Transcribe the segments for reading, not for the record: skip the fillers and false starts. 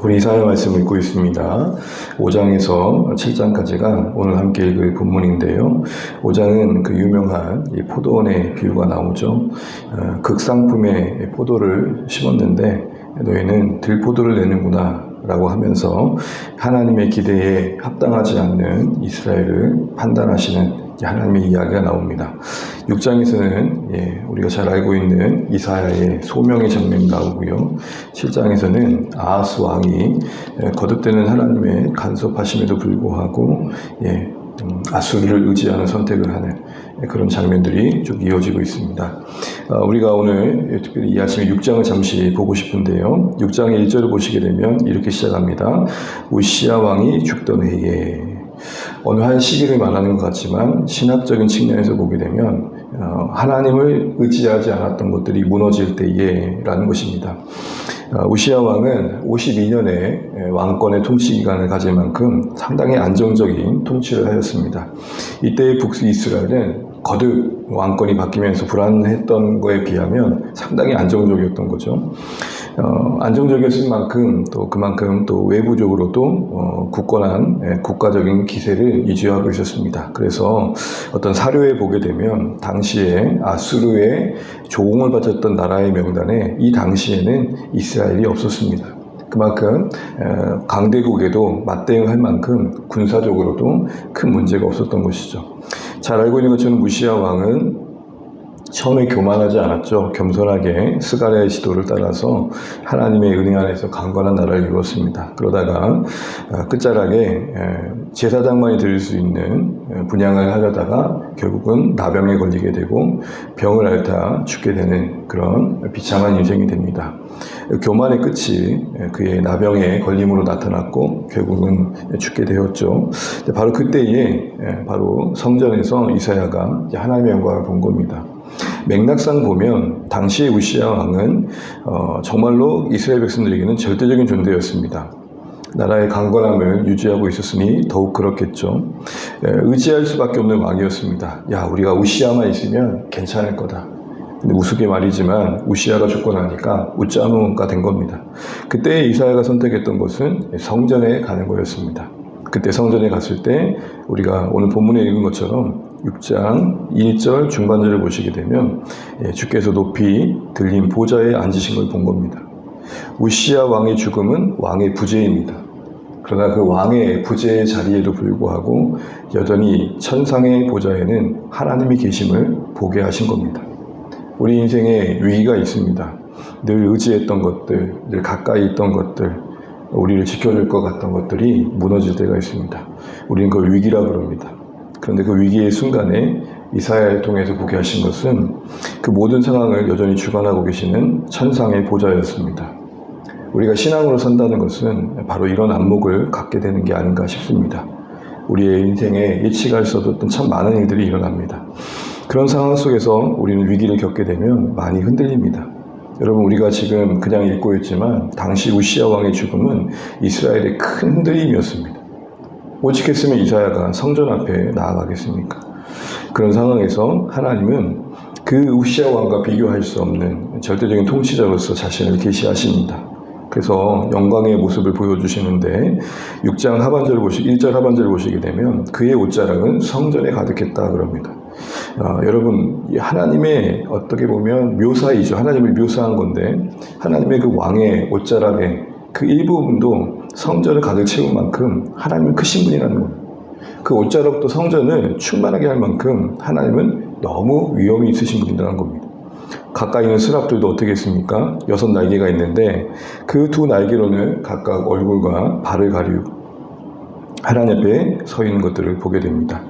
우리 이사야 말씀을 읽고 있습니다. 5장에서 7장까지가 오늘 함께 읽을 본문인데요. 5장은 그 유명한 이 포도원의 비유가 나오죠. 극상품의 포도를 심었는데 너희는 들포도를 내는구나 라고 하면서 하나님의 기대에 합당하지 않는 이스라엘을 판단하시는 하나님의 이야기가 나옵니다. 6장에서는 우리가 잘 알고 있는 이사야의 소명의 장면이 나오고요. 7장에서는 아하스 왕이 거듭되는 하나님의 간섭하심에도 불구하고 아수르를 의지하는 선택을 하는 그런 장면들이 쭉 이어지고 있습니다. 우리가 오늘 특별히 이 아침에 6장을 잠시 보고 싶은데요. 6장의 1절을 보시게 되면 이렇게 시작합니다. 우시야 왕이 죽던 해에, 어느 한 시기를 말하는 것 같지만 신학적인 측면에서 보게 되면 하나님을 의지하지 않았던 것들이 무너질 때에 라는 것입니다. 우시야 왕은 52년의 왕권의 통치 기간을 가질 만큼 상당히 안정적인 통치를 하였습니다. 이때의 북이스라엘은 거듭 왕권이 바뀌면서 불안했던 거에 비하면 상당히 안정적이었던 거죠. 안정적이었을 만큼 또 그만큼 또 외부적으로도 굳건한 국가적인 기세를 유지하고 있었습니다. 그래서 어떤 사료에 보게 되면 당시에 아수르의 조공을 바쳤던 나라의 명단에 이 당시에는 이스라엘이 없었습니다. 그만큼 강대국에도 맞대응할 만큼 군사적으로도 큰 문제가 없었던 것이죠. 잘 알고 있는 것처럼 우시야 왕은 처음에 교만하지 않았죠. 겸손하게 스가랴의 지도를 따라서 하나님의 은혜 안에서 강건한 나라를 이루었습니다. 그러다가 끝자락에 제사장만이 드릴 수 있는 분향을 하려다가 결국은 나병에 걸리게 되고 병을 앓다 죽게 되는 그런 비참한 인생이 됩니다. 교만의 끝이 그의 나병에 걸림으로 나타났고 결국은 죽게 되었죠. 바로 그때에 바로 성전에서 이사야가 하나님의 영광을 본 겁니다. 맥락상 보면 당시의 우시야 왕은 정말로 이스라엘 백성들에게는 절대적인 존재였습니다. 나라의 강건함을 유지하고 있었으니 더욱 그렇겠죠. 의지할 수밖에 없는 왕이었습니다. 우리가 우시야만 있으면 괜찮을 거다. 근데 우습게 말이지만 우시야가 죽고 나니까 웃자무가 된 겁니다. 그때 이사야가 선택했던 것은 성전에 가는 거였습니다. 그때 성전에 갔을 때 우리가 오늘 본문에 읽은 것처럼 6장 1절 중반절을 보시게 되면 주께서 높이 들린 보좌에 앉으신 걸 본 겁니다. 우시야 왕의 죽음은 왕의 부재입니다. 그러나 그 왕의 부재의 자리에도 불구하고 여전히 천상의 보좌에는 하나님이 계심을 보게 하신 겁니다. 우리 인생에 위기가 있습니다. 늘 의지했던 것들, 늘 가까이 있던 것들, 우리를 지켜줄 것 같던 것들이 무너질 때가 있습니다. 우리는 그걸 위기라 그럽니다. 그런데 그 위기의 순간에 이사야를 통해서 보게 하신 것은 그 모든 상황을 여전히 주관하고 계시는 천상의 보좌였습니다. 우리가 신앙으로 산다는 것은 바로 이런 안목을 갖게 되는 게 아닌가 싶습니다. 우리의 인생에 예측할 수 없었던 참 많은 일들이 일어납니다. 그런 상황 속에서 우리는 위기를 겪게 되면 많이 흔들립니다. 여러분, 우리가 지금 그냥 읽고 있지만 당시 우시야 왕의 죽음은 이스라엘의 큰 흔들림이었습니다. 오직했으면 이사야가 성전 앞에 나아가겠습니까? 그런 상황에서 하나님은 그 우시야 왕과 비교할 수 없는 절대적인 통치자로서 자신을 계시하십니다. 그래서 영광의 모습을 보여주시는데 6장 하반절을 1절 하반절을 보시게 되면 그의 옷자락은 성전에 가득했다 그럽니다. 여러분, 하나님의 어떻게 보면 묘사이죠. 하나님을 묘사한 건데 하나님의 그 왕의 옷자락의 그 일부분도 성전을 가득 채운 만큼 하나님은 크신 분이라는 겁니다. 그 옷자락도 성전을 충만하게 할 만큼 하나님은 너무 위엄이 있으신 분이라는 겁니다. 가까이 있는 스랍들도 어떻게 했습니까? 6날개가 있는데 그 2날개로는 각각 얼굴과 발을 가리고 하나님 앞에 서 있는 것들을 보게 됩니다.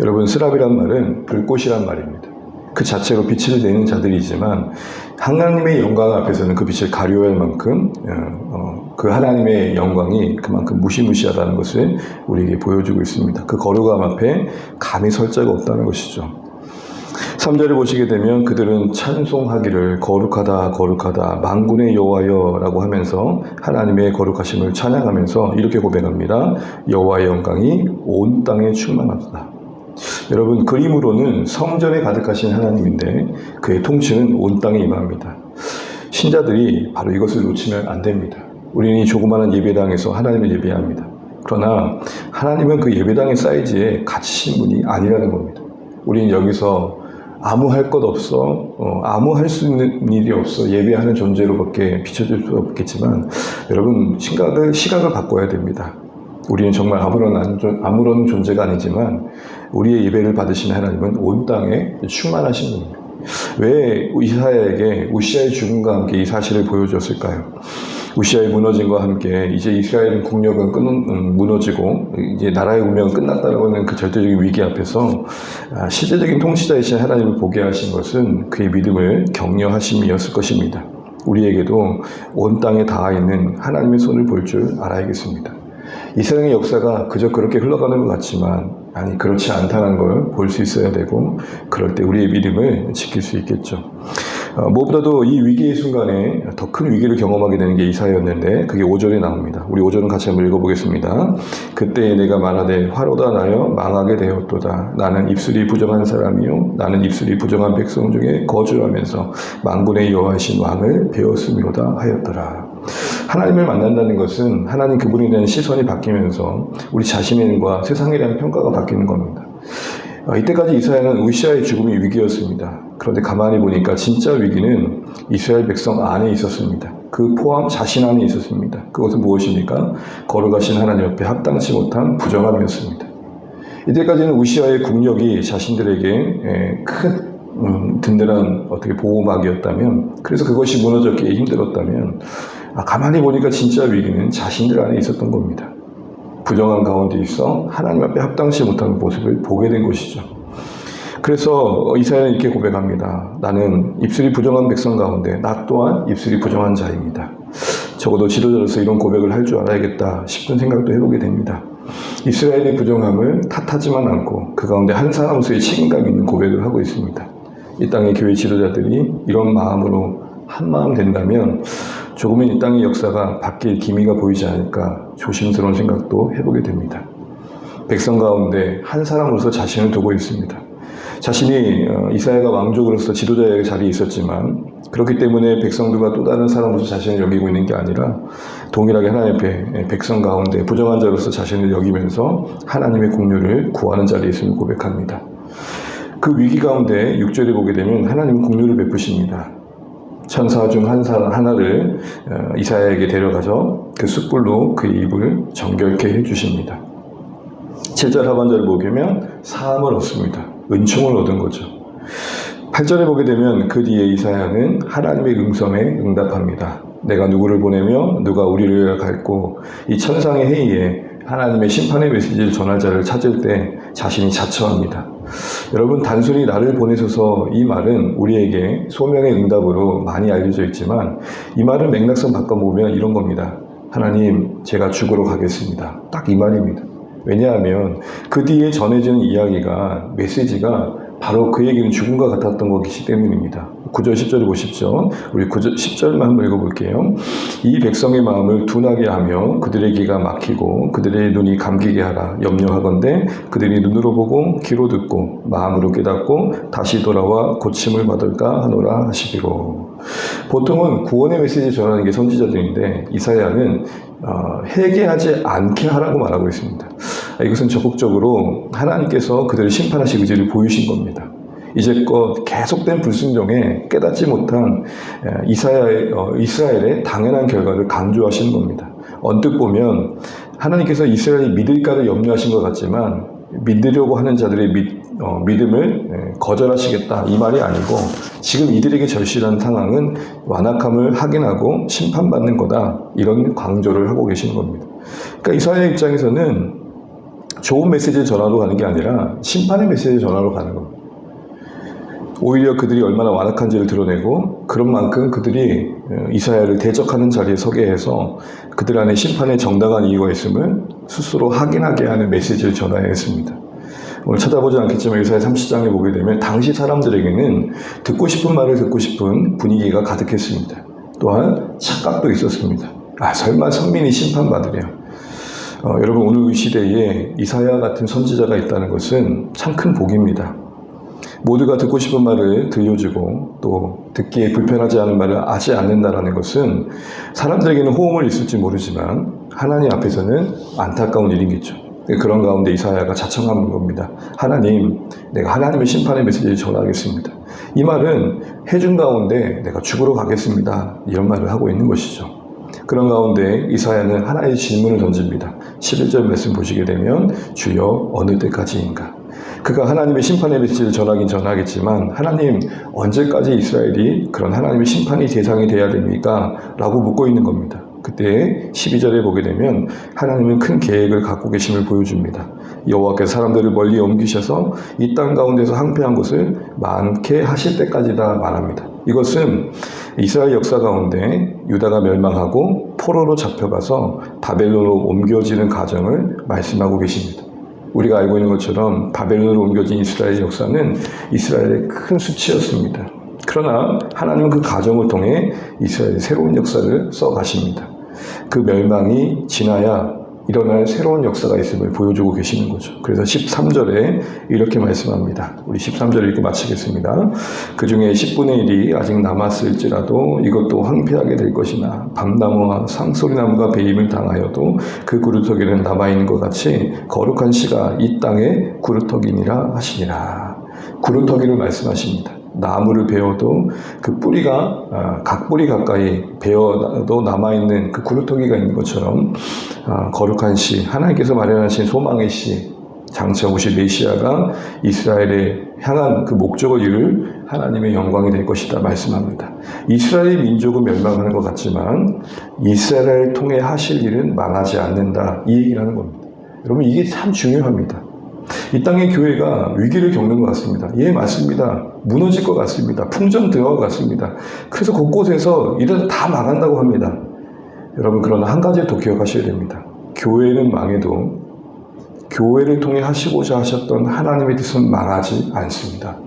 여러분, 스랍이란 말은 불꽃이란 말입니다. 그 자체로 빛을 내는 자들이지만 하나님의 영광 앞에서는 그 빛을 가려야 할 만큼 그 하나님의 영광이 그만큼 무시무시하다는 것을 우리에게 보여주고 있습니다. 그 거룩함 앞에 감히 설 자가 없다는 것이죠. 3절을 보시게 되면 그들은 찬송하기를 거룩하다 거룩하다 만군의 여호와여 라고 하면서 하나님의 거룩하심을 찬양하면서 이렇게 고백합니다. 여호와의 영광이 온 땅에 충만하다. 여러분, 그림으로는 성전에 가득하신 하나님인데 그의 통치는 온 땅에 임합니다. 신자들이 바로 이것을 놓치면 안 됩니다. 우리는 이 조그마한 예배당에서 하나님을 예배합니다. 그러나 하나님은 그 예배당의 사이즈에 갇히신 분이 아니라는 겁니다. 우리는 여기서 아무 할 것 없어, 아무 할 수 있는 일이 없어 예배하는 존재로밖에 비춰질 수 없겠지만 여러분 시각을 바꿔야 됩니다. 우리는 정말 아무런 존재가 아니지만 우리의 예배를 받으시는 하나님은 온 땅에 충만하신 분입니다. 왜 이사야에게 우시아의 죽음과 함께 이 사실을 보여줬을까요? 우시아의 무너짐과 함께 이제 이스라엘 국력은 무너지고 이제 나라의 운명은 끝났다라고 하는 그 절대적인 위기 앞에서 실제적인 통치자이신 하나님을 보게 하신 것은 그의 믿음을 격려하심이었을 것입니다. 우리에게도 온 땅에 닿아 있는 하나님의 손을 볼 줄 알아야겠습니다. 이 세상의 역사가 그저 그렇게 흘러가는 것 같지만 아니 그렇지 않다는 걸 볼 수 있어야 되고 그럴 때 우리의 믿음을 지킬 수 있겠죠. 무엇보다도 이 위기의 순간에 더 큰 위기를 경험하게 되는 게 이사야였는데 그게 5절에 나옵니다. 우리 5절은 같이 한번 읽어보겠습니다. 그때 내가 말하되 화로다 나여 망하게 되었도다. 나는 입술이 부정한 사람이요 나는 입술이 부정한 백성 중에 거주하면서 만군의 여호와이신 왕을 배웠음이로다 하였더라. 하나님을 만난다는 것은 하나님 그분에 대한 시선이 바뀌면서 우리 자신과 세상에 대한 평가가 바뀌는 겁니다. 이때까지 이사야는 우시아의 죽음이 위기였습니다. 그런데 가만히 보니까 진짜 위기는 이스라엘 백성 안에 있었습니다. 그 포함 자신 안에 있었습니다. 그것은 무엇입니까? 거룩하신 하나님 옆에 합당치 못한 부정함이었습니다. 이때까지는 우시아의 국력이 자신들에게 큰 든든한 보호막이었다면, 그래서 그것이 무너졌기에 힘들었다면, 가만히 보니까 진짜 위기는 자신들 안에 있었던 겁니다. 부정한 가운데 있어 하나님 앞에 합당치 못하는 모습을 보게 된 것이죠. 그래서 이사야는 이렇게 고백합니다. 나는 입술이 부정한 백성 가운데 나 또한 입술이 부정한 자입니다. 적어도 지도자로서 이런 고백을 할 줄 알아야겠다 싶은 생각도 해보게 됩니다. 이스라엘의 부정함을 탓하지만 않고 그 가운데 한 사람으로서의 책임감 있는 고백을 하고 있습니다. 이 땅의 교회 지도자들이 이런 마음으로 한마음 된다면 조금은 이 땅의 역사가 바뀔 기미가 보이지 않을까 조심스러운 생각도 해보게 됩니다. 백성 가운데 한 사람으로서 자신을 두고 있습니다. 자신이 이사야가 왕족으로서 지도자의 자리에 있었지만 그렇기 때문에 백성들과 또 다른 사람으로서 자신을 여기고 있는 게 아니라 동일하게 하나님 앞에 백성 가운데 부정한 자로서 자신을 여기면서 하나님의 공유를 구하는 자리에 있음을 고백합니다. 그 위기 가운데 6절에 보게 되면 하나님은 공유를 베푸십니다. 천사 중 하나를 이사야에게 데려가서 그 숯불로 그의 입을 정결케 해주십니다. 7절 하반절을 보게 되면 사함을 얻습니다. 은총을 얻은 거죠. 8절에 보게 되면 그 뒤에 이사야는 하나님의 음성에 응답합니다. 내가 누구를 보내며 누가 우리를 갈고 이 천상의 회의에 하나님의 심판의 메시지를 전할 자를 찾을 때 자신이 자처합니다. 여러분, 단순히 나를 보내셔서 이 말은 우리에게 소명의 응답으로 많이 알려져 있지만 이 말은 맥락선 바꿔보면 이런 겁니다. 하나님, 제가 죽으러 가겠습니다. 딱 이 말입니다. 왜냐하면 그 뒤에 전해지는 이야기가 메시지가 바로 그에게는 죽음과 같았던 것이기 때문입니다. 9절 10절을 보십시오. 우리 9절 10절만 한번 읽어볼게요. 이 백성의 마음을 둔하게 하며 그들의 귀가 막히고 그들의 눈이 감기게 하라. 염려하건대 그들이 눈으로 보고 귀로 듣고 마음으로 깨닫고 다시 돌아와 고침을 받을까 하노라 하시기로. 보통은 구원의 메시지 전하는 게 선지자들인데 이사야는 회개하지 않게 하라고 말하고 있습니다. 이것은 적극적으로 하나님께서 그들을 심판하실 의지를 보이신 겁니다. 이제껏 계속된 불순종에 깨닫지 못한 이스라엘의 당연한 결과를 강조하시는 겁니다. 언뜻 보면 하나님께서 이스라엘이 믿을까를 염려하신 것 같지만 믿으려고 하는 자들의 믿음을 거절하시겠다 이 말이 아니고 지금 이들에게 절실한 상황은 완악함을 확인하고 심판받는 거다 이런 강조를 하고 계시는 겁니다. 그러니까 이스라엘 입장에서는 좋은 메시지를 전하러 가는 게 아니라 심판의 메시지를 전하러 가는 겁니다. 오히려 그들이 얼마나 완악한지를 드러내고 그런 만큼 그들이 이사야를 대적하는 자리에 서게 해서 그들 안에 심판의 정당한 이유가 있음을 스스로 확인하게 하는 메시지를 전해야 했습니다. 오늘 쳐다보지 않겠지만 이사야 30장에 보게 되면 당시 사람들에게는 듣고 싶은 말을 듣고 싶은 분위기가 가득했습니다. 또한 착각도 있었습니다. 설마 선민이 심판받으랴. 여러분, 오늘 이 시대에 이사야 같은 선지자가 있다는 것은 참 큰 복입니다. 모두가 듣고 싶은 말을 들려주고 또 듣기에 불편하지 않은 말을 하지 않는다라는 것은 사람들에게는 호응을 있을지 모르지만 하나님 앞에서는 안타까운 일이겠죠. 그런 가운데 이사야가 자청하는 겁니다. 하나님, 내가 하나님의 심판의 메시지를 전하겠습니다. 이 말은 해준 가운데 내가 죽으러 가겠습니다. 이런 말을 하고 있는 것이죠. 그런 가운데 이사야는 하나의 질문을 던집니다. 11절 말씀 보시게 되면 주여 어느 때까지인가? 그가 하나님의 심판의 메시지를 전하긴 전하겠지만 하나님 언제까지 이스라엘이 그런 하나님의 심판의 대상이 돼야 됩니까? 라고 묻고 있는 겁니다. 그때 12절에 보게 되면 하나님은 큰 계획을 갖고 계심을 보여줍니다. 여호와께서 사람들을 멀리 옮기셔서 이 땅 가운데서 항폐한 것을 많게 하실 때까지다 말합니다. 이것은 이스라엘 역사 가운데 유다가 멸망하고 포로로 잡혀가서 바벨론으로 옮겨지는 과정을 말씀하고 계십니다. 우리가 알고 있는 것처럼 바벨론으로 옮겨진 이스라엘 역사는 이스라엘의 큰 수치였습니다. 그러나 하나님은 그 과정을 통해 이스라엘의 새로운 역사를 써가십니다. 그 멸망이 지나야 일어날 새로운 역사가 있음을 보여주고 계시는 거죠. 그래서 13절에 이렇게 말씀합니다. 우리 13절 읽고 마치겠습니다. 그 중에 10분의 1이 아직 남았을지라도 이것도 황폐하게 될 것이나 밤나무와 상소리나무가 배임을 당하여도 그 구루터기는 남아있는 것 같이 거룩한 씨가 이 땅에 구루터기니라 하시니라. 구루터기를 말씀하십니다. 나무를 베어도 그 뿌리가 각 뿌리 가까이 베어도 남아있는 그 구루터기가 있는 것처럼 거룩한 씨, 하나님께서 마련하신 소망의 씨, 장차 오실 메시아가 이스라엘에 향한 그 목적을 이룰 하나님의 영광이 될 것이다 말씀합니다. 이스라엘 민족은 멸망하는 것 같지만 이스라엘을 통해 하실 일은 망하지 않는다, 이 얘기를 하는 겁니다. 여러분, 이게 참 중요합니다. 이 땅의 교회가 위기를 겪는 것 같습니다. 예, 맞습니다. 무너질 것 같습니다. 풍전 들어갈 것 같습니다. 그래서 곳곳에서 이래서 다 망한다고 합니다. 여러분, 그러나 한 가지를 더 기억하셔야 됩니다. 교회는 망해도 교회를 통해 하시고자 하셨던 하나님의 뜻은 망하지 않습니다.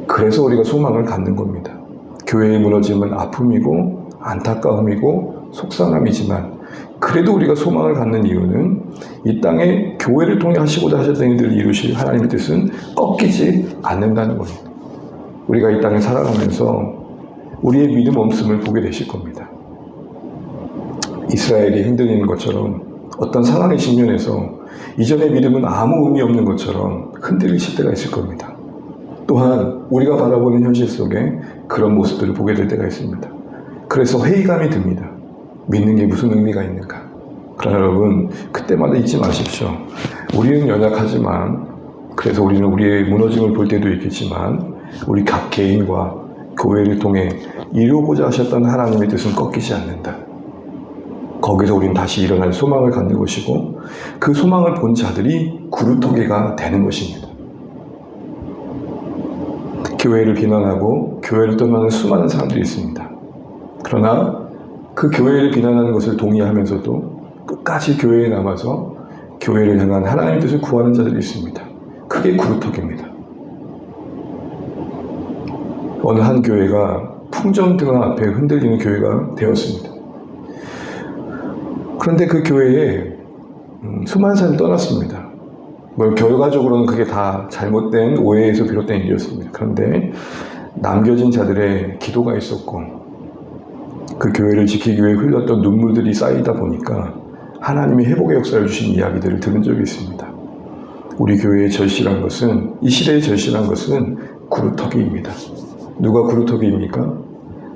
그래서 우리가 소망을 갖는 겁니다. 교회의 무너짐은 아픔이고 안타까움이고 속상함이지만 그래도 우리가 소망을 갖는 이유는 이 땅에 교회를 통해 하시고자 하셨던 일들을 이루실 하나님의 뜻은 꺾이지 않는다는 겁니다. 우리가 이 땅에 살아가면서 우리의 믿음 없음을 보게 되실 겁니다. 이스라엘이 흔들리는 것처럼 어떤 상황의 직면에서 이전의 믿음은 아무 의미 없는 것처럼 흔들리실 때가 있을 겁니다. 또한 우리가 바라보는 현실 속에 그런 모습들을 보게 될 때가 있습니다. 그래서 회의감이 듭니다. 믿는 게 무슨 의미가 있는가? 그러나 여러분, 그때마다 잊지 마십시오. 우리는 연약하지만, 그래서 우리는 우리의 무너짐을 볼 때도 있겠지만 우리 각 개인과 교회를 통해 이루고자 하셨던 하나님의 뜻은 꺾이지 않는다. 거기서 우리는 다시 일어날 소망을 갖는 것이고 그 소망을 본 자들이 구루터기가 되는 것입니다. 교회를 비난하고 교회를 떠나는 수많은 사람들이 있습니다. 그러나 그 교회를 비난하는 것을 동의하면서도 끝까지 교회에 남아서 교회를 향한 하나님의 뜻을 구하는 자들이 있습니다. 그게 구루터기입니다. 어느 한 교회가 풍전등 앞에 흔들리는 교회가 되었습니다. 그런데 그 교회에 수많은 사람이 떠났습니다. 결과적으로는 그게 다 잘못된 오해에서 비롯된 일이었습니다. 그런데 남겨진 자들의 기도가 있었고 그 교회를 지키기 위해 흘렸던 눈물들이 쌓이다 보니까 하나님이 회복의 역사를 주신 이야기들을 들은 적이 있습니다. 우리 교회의 절실한 것은, 이 시대의 절실한 것은 구루터기입니다. 누가 구루터기입니까?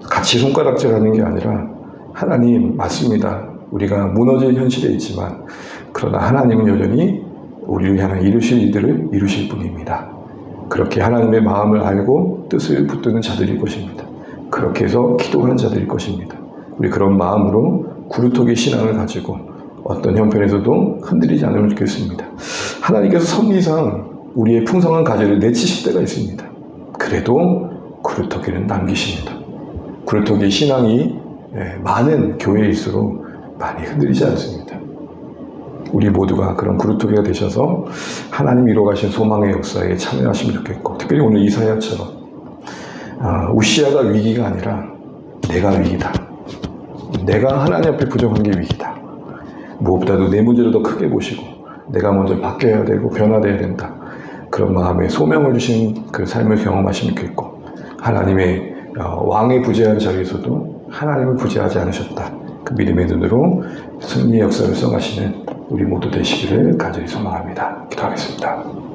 같이 손가락질하는 게 아니라 하나님 맞습니다. 우리가 무너질 현실에 있지만 그러나 하나님은 여전히 우리를 향한 이루실 일들을 이루실 분입니다. 그렇게 하나님의 마음을 알고 뜻을 붙드는 자들일 것입니다. 그렇게 해서 기도하는 자들일 것입니다. 우리 그런 마음으로 구루터기 신앙을 가지고 어떤 형편에서도 흔들리지 않으면 좋겠습니다. 하나님께서 섭리상 우리의 풍성한 가지를 내치실 때가 있습니다. 그래도 구루터기는 남기십니다. 구루터기 신앙이 많은 교회일수록 많이 흔들리지 않습니다. 우리 모두가 그런 구루터기가 되셔서 하나님 이루어가신 소망의 역사에 참여하시면 좋겠고, 특별히 오늘 이사야처럼 우시아가 위기가 아니라 내가 위기다. 내가 하나님 앞에 부족한 게 위기다. 무엇보다도 내 문제를 더 크게 보시고 내가 먼저 바뀌어야 되고 변화되어야 된다. 그런 마음에 소명을 주신 그 삶을 경험하시면 좋겠고, 하나님의 왕의 부재한 자리에서도 하나님을 부재하지 않으셨다. 그 믿음의 눈으로 승리의 역사를 써가시는 우리 모두 되시기를 간절히 소망합니다. 기도하겠습니다.